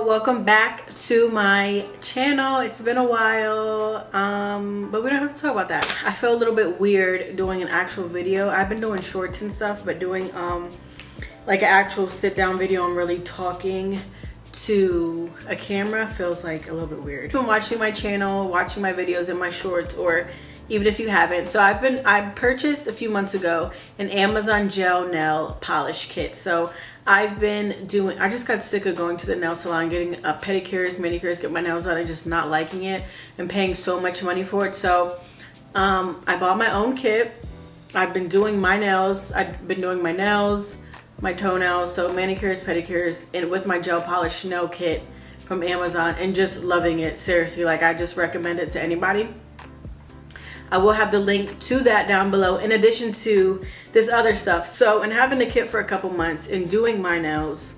welcome back to my channel. It's been a while, but we don't have to talk about that. I feel a little bit weird doing an actual video. I've been doing shorts and stuff, but doing like an actual sit down video, I'm really talking to a camera, feels like a little bit weird. If you've been watching my channel, watching my videos and my shorts, or even if you haven't, so I purchased a few months ago an Amazon gel nail polish kit. So I just got sick of going to the nail salon, getting pedicures, manicures, get my nails done, and just not liking it and paying so much money for it. So I bought my own kit. I've been doing my nails. I've been doing my nails, my toenails, so manicures, pedicures, and with my gel polish nail kit from Amazon, and just loving it. Seriously, like I just recommend it to anybody. I will have the link to that down below, in addition to this other stuff. So in having the kit for a couple months and doing my nails,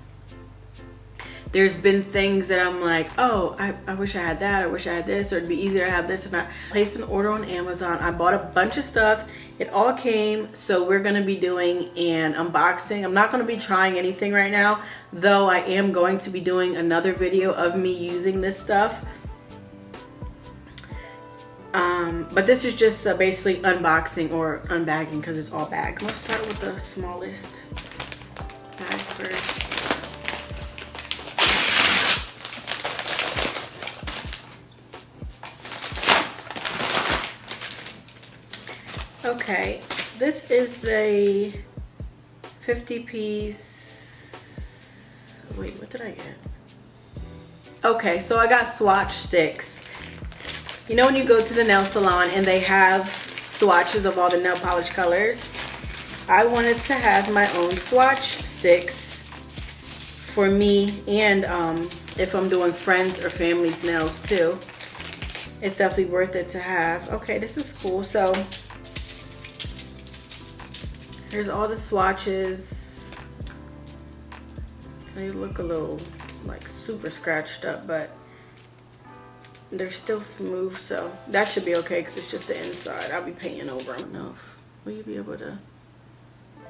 there's been things that I'm like, oh, I wish I had that, I wish I had this, or it'd be easier to have this. And I placed an order on Amazon. I bought a bunch of stuff. It all came, so we're gonna be doing an unboxing. I'm not gonna be trying anything right now, though I am going to be doing another video of me using this stuff. But this is just basically unboxing or unbagging, because it's all bags. Let's start with the smallest bag first. Okay, so this is the 50-piece. Wait, what did I get? Okay, so I got Swatch sticks. You know when you go to the nail salon and they have swatches of all the nail polish colors? I wanted to have my own swatch sticks for me, and if I'm doing friends or family's nails too. It's definitely worth it to have. Okay, this is cool. So here's all the swatches. They look a little like super scratched up, but they're still smooth, so that should be okay because it's just the inside. I'll be painting over them enough. Will you be able to?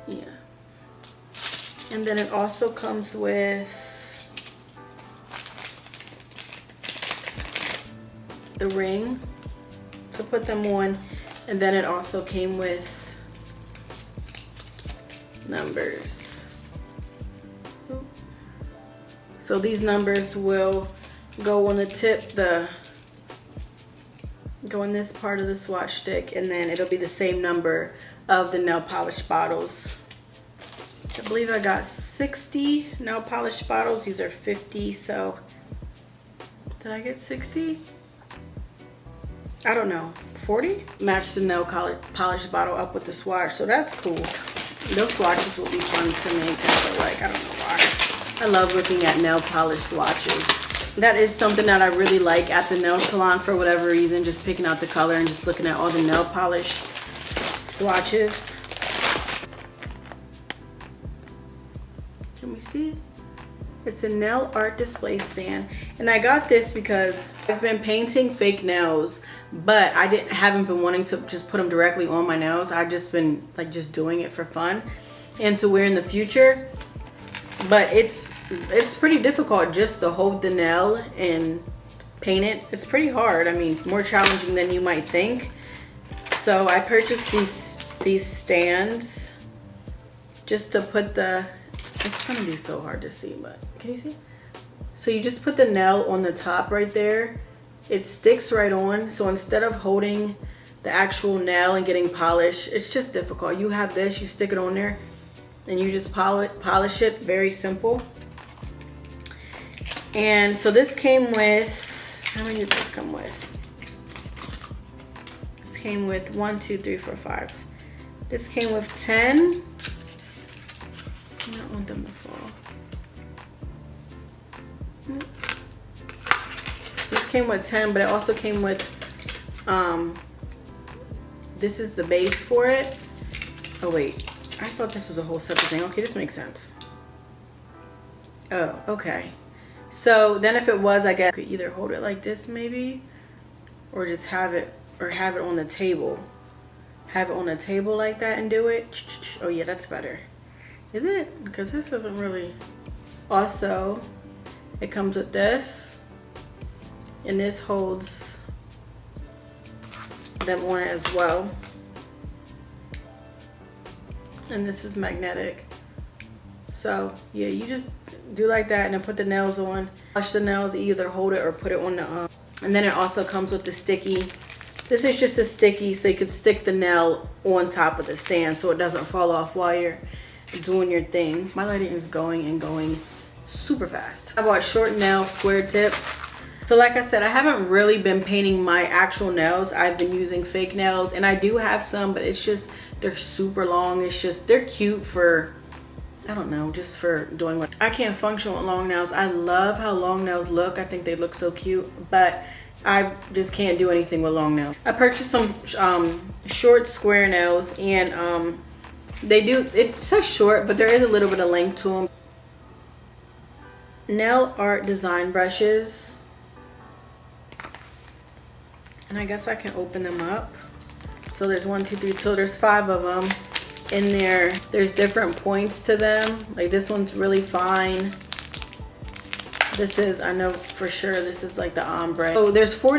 Yeah. And then it also comes with the ring to put them on, and then it also came with numbers. So these numbers will go on the tip, go in this part of the swatch stick, and then it'll be the same number of the nail polish bottles. I believe I got 60 nail polish bottles. These are 50, so did I get 60? I don't know, 40? Match the nail polish bottle up with the swatch, so that's cool. Those swatches will be fun to make. I feel like, I don't know why. I love looking at nail polish swatches. That is something that I really like at the nail salon for whatever reason, just picking out the color and just looking at all the nail polish swatches. Can we see? It's a nail art display stand, and I got this because I've been painting fake nails, but I haven't been wanting to just put them directly on my nails. I've just been like just doing it for fun and to wear in the future, but it's pretty difficult just to hold the nail and paint it. It's pretty hard. I mean, more challenging than you might think. So I purchased these stands just to put it's gonna be so hard to see, but can you see? So you just put the nail on the top right there. It sticks right on. So instead of holding the actual nail and getting polished, it's just difficult. You have this, you stick it on there, and you just polish it. Very simple. And so this came with, how many did this come with? This came with 1, 2, 3, 4, 5. This came with 10. I don't want them to fall. This came with 10, but it also came with, this is the base for it. Oh wait, I thought this was a whole separate thing. Okay, this makes sense. Oh, okay. So then if it was, I guess I could either hold it like this maybe, or just have it on the table. Have it on the table like that and do it. Oh yeah, that's better. Is it? Because this doesn't really. Also, It comes with this, and this holds them on as well. And this is magnetic. So yeah, you just do like that and then put the nails on. Wash the nails, either hold it or put it on the and then it also comes with the sticky. This is just a sticky so you could stick the nail on top of the stand so it doesn't fall off while you're doing your thing. My lighting is going and going super fast. I bought short nail square tips. So like I said, I haven't really been painting my actual nails. I've been using fake nails, and I do have some, but it's just, they're super long. It's just, they're cute for, I don't know, just for doing what I can't function with long nails. I love how long nails look. I think they look so cute, but I just can't do anything with long nails. I purchased some short square nails, and they do, it says short, but there is a little bit of length to them. Nail art design brushes, and I guess I can open them up. So there's 1, 2, 3, so there's 5 of them in there. There's different points to them. Like this one's really fine. This is, I know for sure this is like the ombre. So there's 5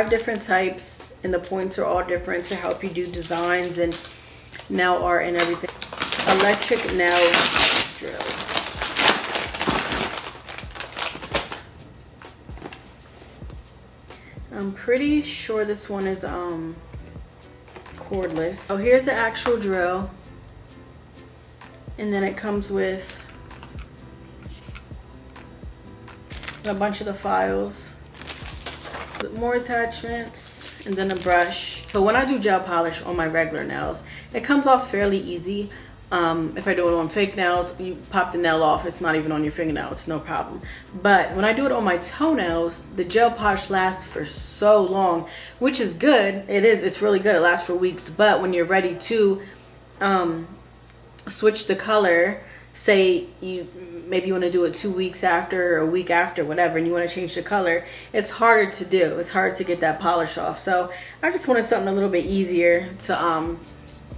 different types, and the points are all different to help you do designs and nail art and everything. Electric nail drill. I'm pretty sure this one is cordless. So here's the actual drill, and then it comes with a bunch of the files, more attachments, and then a brush. So when I do gel polish on my regular nails, it comes off fairly easy. If I do it on fake nails, you pop the nail off, it's not even on your fingernail, it's no problem. But when I do it on my toenails, the gel polish lasts for so long, which is good. It's really good. It lasts for weeks. But when you're ready to switch the color, say maybe you want to do it 2 weeks after or a week after, whatever, and you want to change the color, it's harder to do. It's hard to get that polish off. So I just wanted something a little bit easier to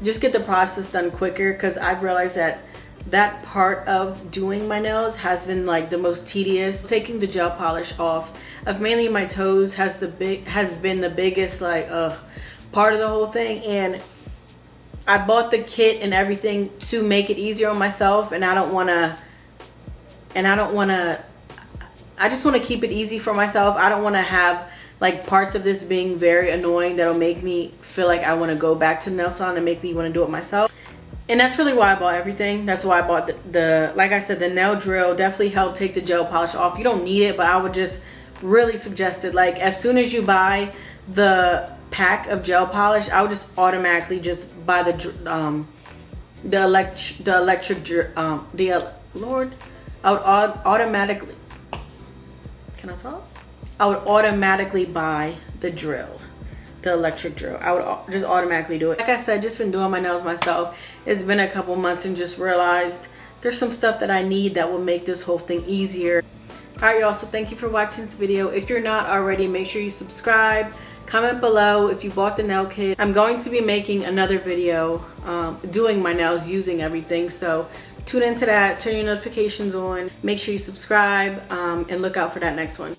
just get the process done quicker, because I've realized that part of doing my nails has been like the most tedious. Taking the gel polish off of mainly my toes has been the biggest part of the whole thing. And I bought the kit and everything to make it easier on myself, and I just want to keep it easy for myself. I don't want to have like parts of this being very annoying that'll make me feel like I want to go back to the nail salon and make me want to do it myself. And that's really why I bought everything. That's why I bought the like I said, the nail drill definitely helped take the gel polish off. You don't need it, but I would just really suggest it. Like as soon as you buy the pack of gel polish, I would just automatically just buy I would automatically, can I talk? I would automatically buy the drill, the electric drill. I would just automatically do it. Like I said, just been doing my nails myself. It's been a couple months, and just realized there's some stuff that I need that will make this whole thing easier. All right, y'all, so thank you for watching this video. If you're not already, make sure you subscribe. Comment below if you bought the nail kit. I'm going to be making another video doing my nails using everything, so tune into that, turn your notifications on, make sure you subscribe, and look out for that next one.